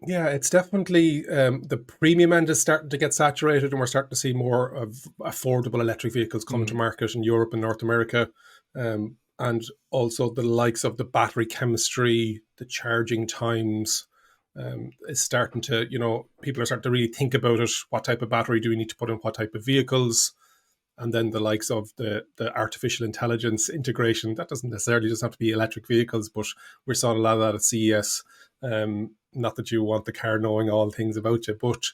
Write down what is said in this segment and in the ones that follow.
Yeah, it's definitely the premium end is starting to get saturated, and we're starting to see more of affordable electric vehicles coming to Mm. market in Europe and North America. And also the likes of the battery chemistry, the charging times is starting to, people are starting to really think about it. What type of battery do we need to put in what type of vehicles? And then the likes of the artificial intelligence integration. That doesn't necessarily just have to be electric vehicles, but we saw a lot of that at CES. Not that you want the car knowing all things about you, but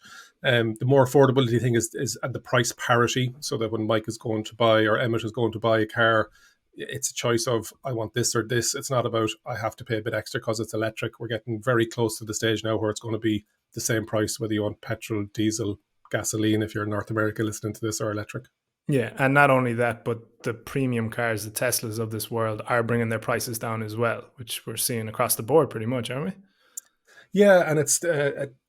the more affordability thing is at the price parity, so that when Mike is going to buy or Emmett is going to buy a car, it's a choice of I want this or this. It's not about I have to pay a bit extra because it's electric. We're getting very close to the stage now where it's going to be the same price whether you want petrol, diesel, gasoline, if you're in North America listening to this, or electric. Yeah, and not only that, but the premium cars, the Teslas of this world, are bringing their prices down as well, which we're seeing across the board pretty much, aren't we? Yeah, and it's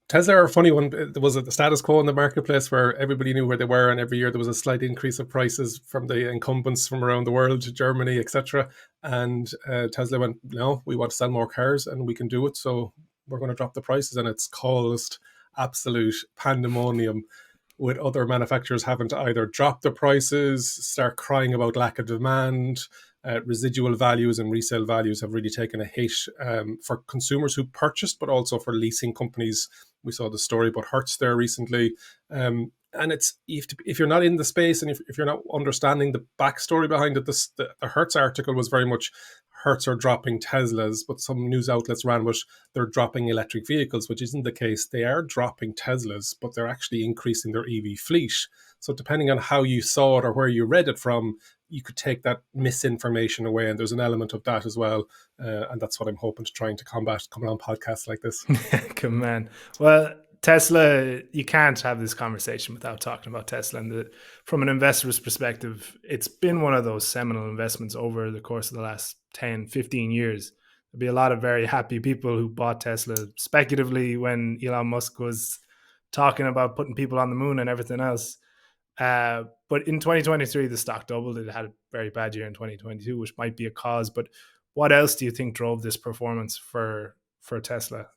Tesla are a funny one. There was the status quo in the marketplace where everybody knew where they were, and every year there was a slight increase of prices from the incumbents from around the world, Germany, etc. And Tesla went, "No, we want to sell more cars, and we can do it. So we're going to drop the prices." And it's caused absolute pandemonium, with other manufacturers having to either drop the prices, start crying about lack of demand. Residual values and resale values have really taken a hit for consumers who purchased, but also for leasing companies. We saw the story about Hertz there recently. And it's if you're not in the space and if you're not understanding the backstory behind it, the Hertz article was very much Hertz are dropping Teslas, but some news outlets ran with they're dropping electric vehicles, which isn't the case. They are dropping Teslas, but they're actually increasing their EV fleet. So depending on how you saw it or where you read it from, you could take that misinformation away. And there's an element of that as well. And that's what I'm hoping to trying to combat coming on podcasts like this. Good man. Well, Tesla, you can't have this conversation without talking about Tesla. And from an investor's perspective, it's been one of those seminal investments over the course of the last 10, 15 years. There'll be a lot of very happy people who bought Tesla speculatively when Elon Musk was talking about putting people on the moon and everything else. But in 2023, the stock doubled. It had a very bad year in 2022, which might be a cause. But what else do you think drove this performance for Tesla?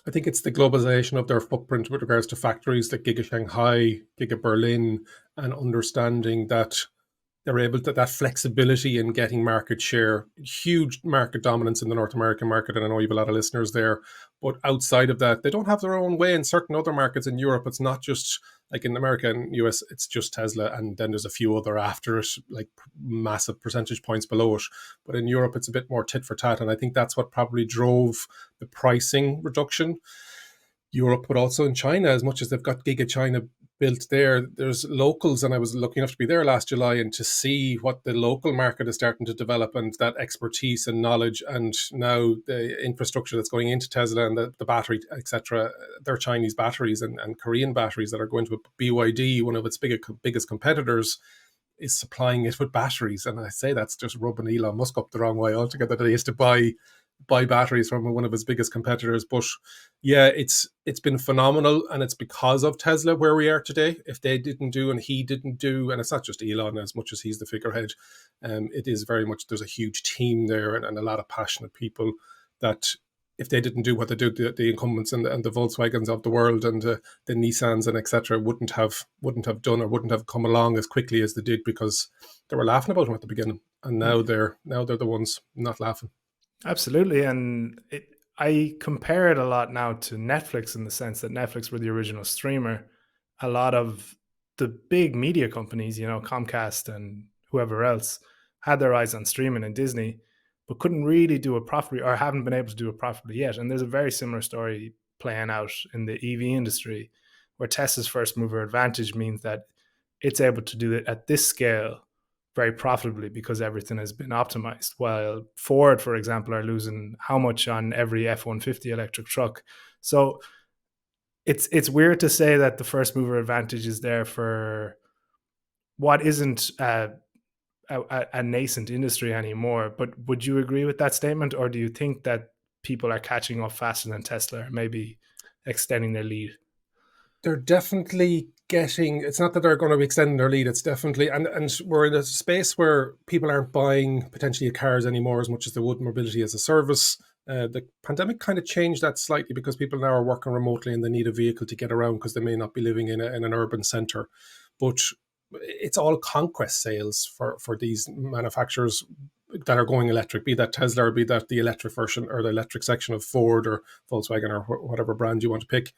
I think it's the globalization of their footprint with regards to factories like Giga Shanghai, Giga Berlin, and understanding that they're able to that flexibility in getting market share, huge market dominance in the North American market, and I know you have a lot of listeners there. But outside of that, they don't have their own way in certain other markets in Europe. It's not just like in America and US, it's just Tesla, and then there's a few other after it, like massive percentage points below it. But in Europe, it's a bit more tit for tat, and I think that's what probably drove the pricing reduction. Europe, but also in China, as much as they've got Giga China built there, there's locals, and I was lucky enough to be there last July and to see what the local market is starting to develop and that expertise and knowledge, and now the infrastructure that's going into Tesla and the battery, etc. They're Chinese batteries and Korean batteries that are going to BYD, one of its biggest competitors, is supplying it with batteries. And I say that's just rubbing Elon Musk up the wrong way altogether. That he used to buy batteries from one of his biggest competitors. But yeah, it's been phenomenal, and it's because of Tesla where we are today. If they didn't do and he didn't do, and it's not just Elon as much as he's the figurehead, it is very much there's a huge team there and a lot of passionate people that if they didn't do what they do, the incumbents and the Volkswagens of the world and the Nissans and etc. wouldn't have done or wouldn't have come along as quickly as they did, because they were laughing about them at the beginning, and now they're the ones not laughing. Absolutely. And I compare it a lot now to Netflix in the sense that Netflix were the original streamer. A lot of the big media companies, Comcast and whoever else, had their eyes on streaming and Disney, but couldn't really do it properly or haven't been able to do it properly yet. And there's a very similar story playing out in the EV industry, where Tesla's first mover advantage means that it's able to do it at this scale very profitably because everything has been optimized. While Ford, for example, are losing how much on every F-150 electric truck. So it's weird to say that the first mover advantage is there for what isn't a nascent industry anymore. But would you agree with that statement, or do you think that people are catching up faster than Tesla, or maybe extending their lead? They're definitely getting, it's not that they're going to be extending their lead. It's definitely, and we're in a space where people aren't buying potentially cars anymore as much as they would mobility as a service. The pandemic kind of changed that slightly because people now are working remotely and they need a vehicle to get around because they may not be living in an urban center. But it's all conquest sales for these manufacturers that are going electric, be that Tesla or be that the electric version or the electric section of Ford or Volkswagen or whatever brand you want to pick.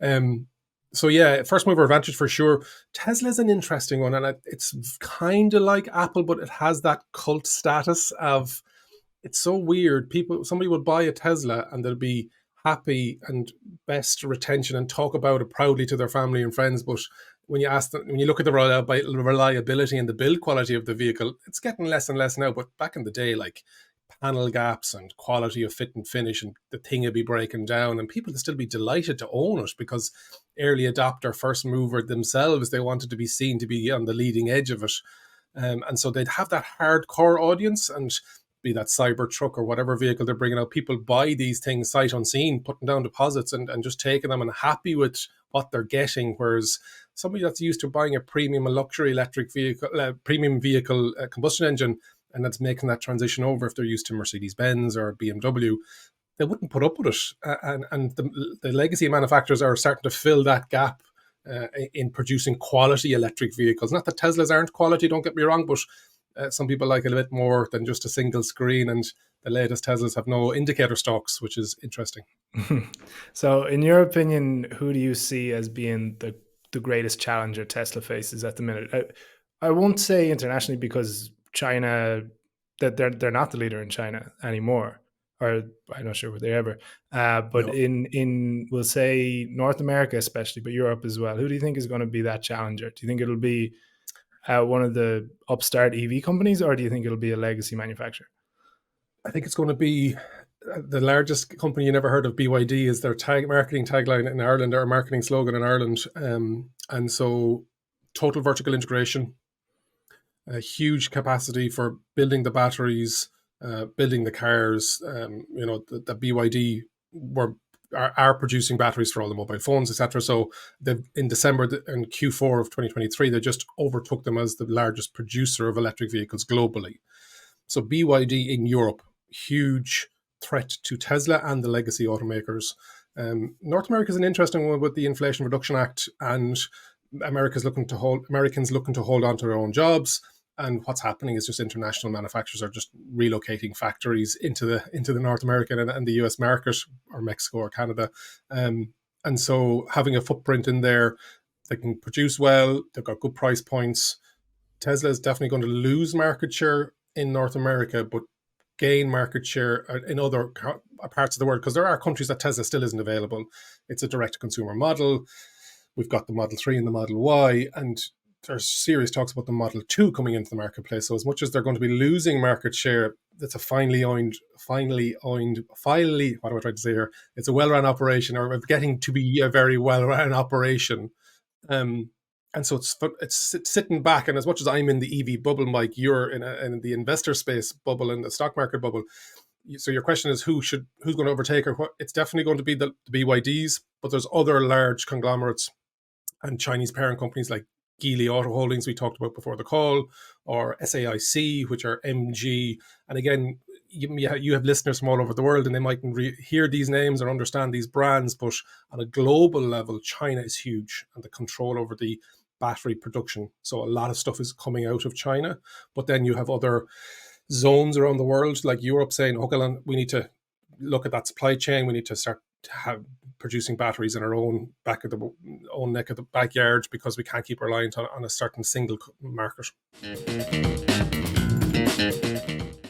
Um, so yeah, first mover advantage for sure. Tesla's an interesting one, and it's kind of like Apple, but it has that cult status of, it's so weird. Somebody will buy a Tesla and they'll be happy and best retention and talk about it proudly to their family and friends. But when you ask them, when you look at the reliability and the build quality of the vehicle, it's getting less and less now. But back in the day, like panel gaps and quality of fit and finish, and the thing would be breaking down, and people would still be delighted to own it because early adopter, first mover themselves, they wanted to be seen to be on the leading edge of it. And so they'd have that hardcore audience, and be that cyber truck or whatever vehicle they're bringing out, people buy these things sight unseen, putting down deposits and just taking them and happy with what they're getting. Whereas somebody that's used to buying a premium, a luxury electric vehicle, premium vehicle combustion engine, and that's making that transition over, if they're used to Mercedes-Benz or BMW, they wouldn't put up with it. And the legacy manufacturers are starting to fill that gap in producing quality electric vehicles. Not that Teslas aren't quality, don't get me wrong, but some people like it a bit more than just a single screen, and the latest Teslas have no indicator stalks, which is interesting. So, in your opinion, who do you see as being the greatest challenger Tesla faces at the minute? I won't say internationally because China, that they're not the leader in China anymore, or I'm not sure were they ever. But No, in we'll say North America especially, but Europe as well. Who do you think is going to be that challenger? Do you think it'll be one of the upstart EV companies, or do you think it'll be a legacy manufacturer? I think it's going to be the largest company you never heard of. BYD is their marketing tagline in Ireland, or marketing slogan in Ireland. And so total vertical integration, a huge capacity for building the batteries, building the cars. The BYD were are producing batteries for all the mobile phones, etc. So in December and Q4 of 2023, they just overtook them as the largest producer of electric vehicles globally. So BYD in Europe, huge threat to Tesla and the legacy automakers. North America is an interesting one with the Inflation Reduction Act, and Americans looking to hold on to their own jobs. And what's happening is just international manufacturers are just relocating factories into the North American and the US market, or Mexico or Canada. And so having a footprint in there, they can produce well, they've got good price points. Tesla is definitely going to lose market share in North America, but gain market share in other parts of the world, because there are countries that Tesla still isn't available. It's a direct-to-consumer model. We've got the Model 3 and the Model Y, and there's serious talks about the Model 2 coming into the marketplace. So as much as they're going to be losing market share, that's a finely owned, what am I trying to say here? It's a well-run operation, or getting to be a very well-run operation. And so it's sitting back, and as much as I'm in the EV bubble, Mike, you're in the investor space bubble, in the stock market bubble. So your question is who's going to overtake her? It's definitely going to be the BYDs, but there's other large conglomerates and Chinese parent companies like Geely Auto Holdings, we talked about before the call, or SAIC, which are MG. And again, you have listeners from all over the world, and they mightn't hear these names or understand these brands, but on a global level, China is huge, and the control over the battery production. So a lot of stuff is coming out of China. But then you have other zones around the world, like Europe, saying, okay, we need to look at that supply chain. We need to start producing batteries in our own neck of the backyard, because we can't keep reliant on a certain single market.